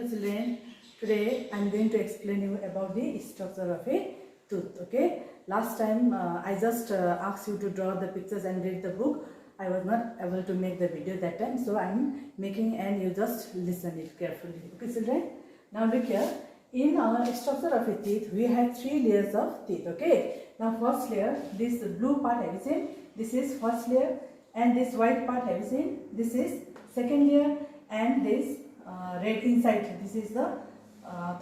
children, today I am going to explain you about the structure of a tooth. Okay, last time I just asked you to draw the pictures and read the book. I was not able to make the video that time, so I am making and you just listen it carefully. Okay children, now look here. In our structure of a teeth, we have 3 layers of teeth. Okay, now first layer, this blue part have you seen? This is first layer, and this white part have you seen? This is second layer, and this red inside, this is the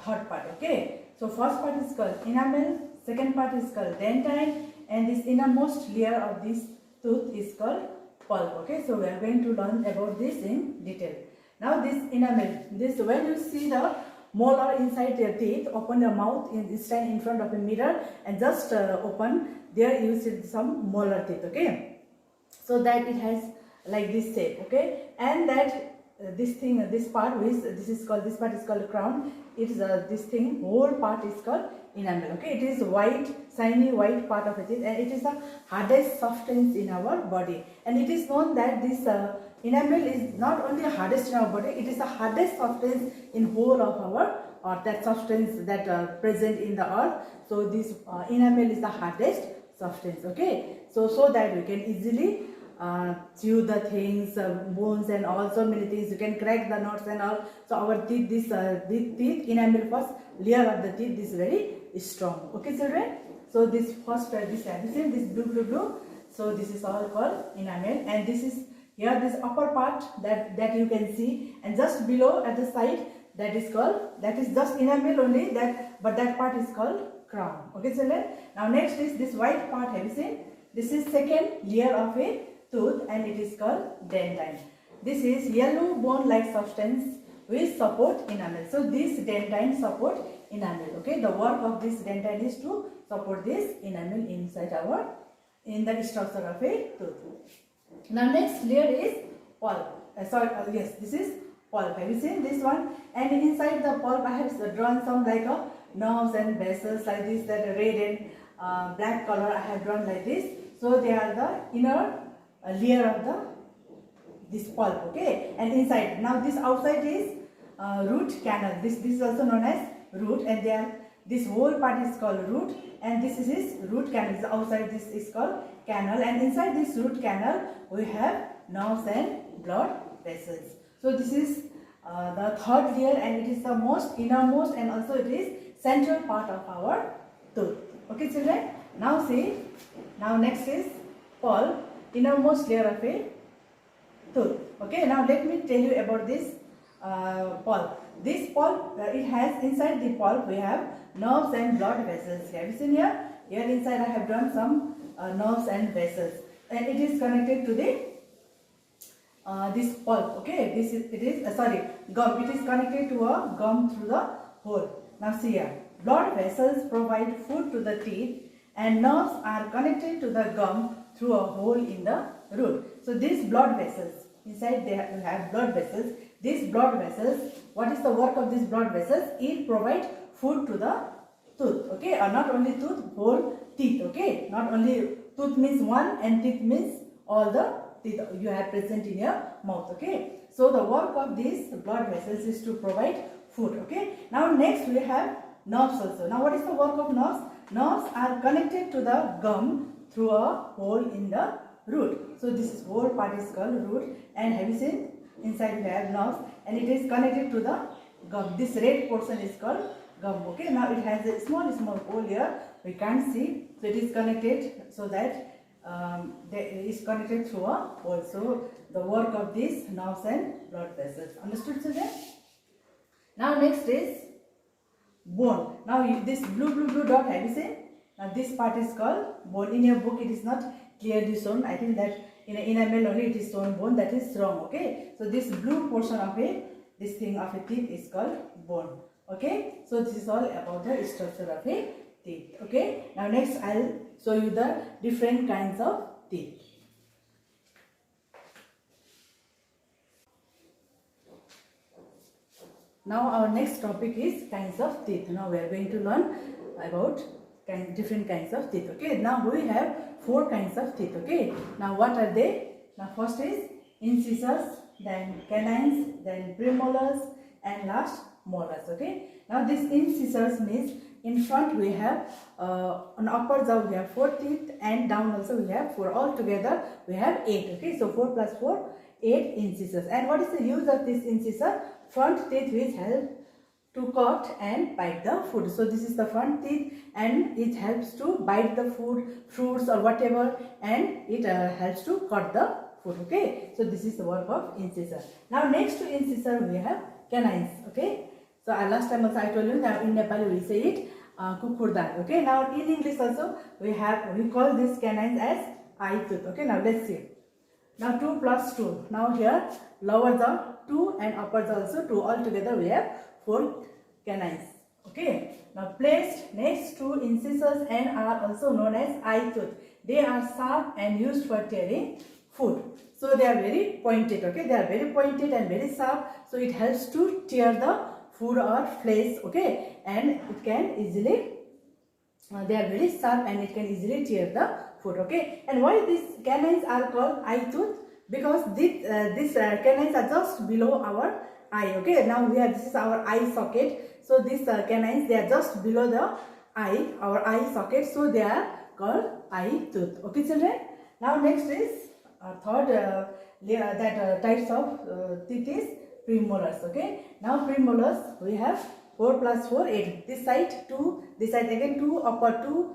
third part. Okay, so first part is called enamel, second part is called dentine, and this innermost layer of this tooth is called pulp. Okay, so we are going to learn about this in detail. Now this enamel, this when you see the molar inside your teeth, open your mouth, stand in front of a mirror and just open, there you see some molar teeth. Okay, so that it has like this shape. Okay, and that this thing, this part which this part is called crown. It is this thing, whole part is called enamel. Okay, it is white, shiny white part of it, and it is the hardest substance in our body. And it is known that this enamel is not only hardest in our body, it is the hardest substance in whole of our earth. That substance that present in the earth. So this enamel is the hardest substance. Okay, so that we can easily chew the things, bones and all, so many things. You can crack the nuts and all. So our teeth, this teeth enamel, first layer of the teeth is very strong. Okay children, so this first this addition, this blue, so this is all called enamel, and this is here, this upper part that you can see, and just below at the side, that is called, that is just enamel only, that but that part is called crown. Okay children, now next is this white part. Have you seen? This is second layer of a tooth, and it is called dentine. This is yellow bone like substance which support enamel. So this dentine support enamel. Okay, the work of this dentine is to support this enamel inside in the structure of a tooth. Now next layer is pulp. Yes, this is pulp. Have you seen this one? And inside the pulp I have drawn some like a nerves and vessels like this, that red and black color I have drawn like this. So they are the inner layer of this pulp. Okay, and inside, now this outside is root canal. This is also known as root, and this whole part is called root, and this is root canal. So outside this is called canal, and inside this root canal we have nerves and blood vessels. So this is the third layer, and it is the most innermost, and also it is central part of our tooth. Okay children, now see, now next is pulp, innermost layer of a tooth. Okay, now let me tell you about this pulp. This pulp, it has inside the pulp we have nerves and blood vessels. Have you seen here? Here inside I have drawn some nerves and vessels, and it is connected to the this pulp. Okay, gum. It is connected to a gum through the hole. Now see here, blood vessels provide food to the teeth, and nerves are connected to the gum through a hole in the root. So these blood vessels, inside they have blood vessels. These blood vessels, what is the work of these blood vessels? It provides food to the tooth. Okay, or not only tooth, whole teeth. Okay, not only tooth means one, and teeth means all the teeth you have present in your mouth. Okay, so the work of these blood vessels is to provide food. Okay, now next we have nerves also. Now what is the work of nerves? Nerves are connected to the gum through a hole in the root. So this whole part is called root, and have you seen inside we have nerves, and it is connected to the gum. This red portion is called gum. Okay, now it has a small hole here, we can't see, so it is connected, so that it is connected through a hole. So the work of these nerves and blood vessels. Understood children? Now next is bone. Now this blue dot, have you seen? Now this part is called bone. In your book it is not clearly shown. I think that in enamel only it is shown bone. That is wrong. Okay, so this blue portion of this thing of a teeth is called bone. Okay, so this is all about the structure of a teeth. Okay, now next I'll show you the different kinds of teeth. Now our next topic is kinds of teeth. Now we are going to learn about different kinds of teeth. Okay, now we have 4 kinds of teeth. Okay, now what are they? Now first is incisors, then canines, then premolars, and last molars. Okay, now this incisors means in front we have on upper jaw we have 4 teeth, and down also we have 4. All together we have 8. Okay, so 4 plus 4, 8 incisors. And what is the use of this incisor? Front teeth which help to cut and bite the food. So this is the front teeth, and it helps to bite the food, fruits or whatever, and it helps to cut the food. Okay, so this is the work of incisor. Now next to incisor we have canines. Okay, so last time also I told you, now in Nepali we say it kukurdan. Okay, now in English also we call this canines as eye tooth. Okay, now let's see. Now 2 plus 2. Now here lower jaw 2 and upper jaw also 2. All together we have 4 canines. Okay, now placed next to incisors and are also known as eye tooth. They are sharp and used for tearing food. So they are very pointed. Okay, they are very pointed and very sharp. So it helps to tear the food or flesh. Okay, and it can easily they are very sharp and it can easily tear the food. Okay, and why these canines are called eye tooth? Because these canines are just below our eye. Okay, now this is our eye socket. So these canines, they are just below the eye, our eye socket. So they are called eye tooth. Okay, children. Now next is third types of teeth is premolars. Okay, now premolars we have 4 plus 4, 8. This side 2, this side again 2, upper 2,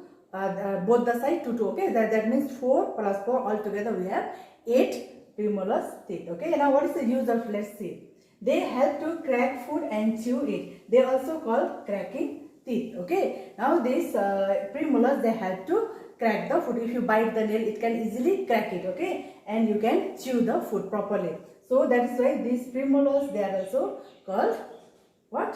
both the side 2, 2. Okay, that means 4 plus 4, all together we have 8 premolars teeth. Okay, now what is the use of? Let's see. They help to crack food and chew it. They are also called cracking teeth. Okay, now these premolars, they help to crack the food. If you bite the nail, it can easily crack it. Okay, and you can chew the food properly. So that is why these premolars, they are also called what?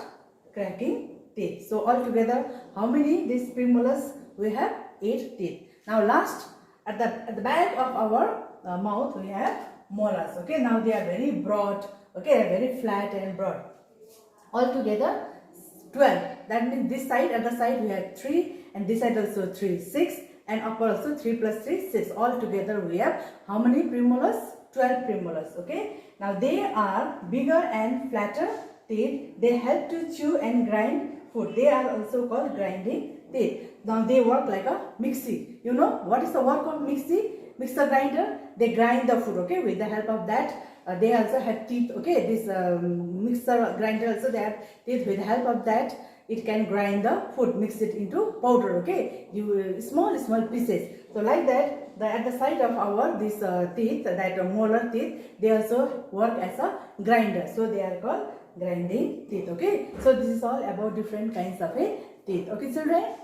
Cracking teeth. So all together, how many these premolars? We have 8 teeth. Now last, at the back of our mouth, we have molars. Okay, now they are very broad. Okay, very flat and broad. All together 12. That means this side, at the side we have 3, and this side also 3, 6, and upper also 3 plus 3, 6. All together we have how many premolars? 12 premolars. Okay, now they are bigger and flatter teeth. They help to chew and grind food. They are also called grinding teeth. Now they work like a mixie. You know what is the work of mixie? Mixer grinder. They grind the food. Okay, with the help of that. They also have teeth. Okay, this mixer grinder also, they have teeth. With the help of that, it can grind the food, mix it into powder. Okay, you small pieces. So like that, at the side of our this teeth, that molar teeth, they also work as a grinder. So they are called grinding teeth. Okay, so this is all about different kinds of teeth. Okay, children.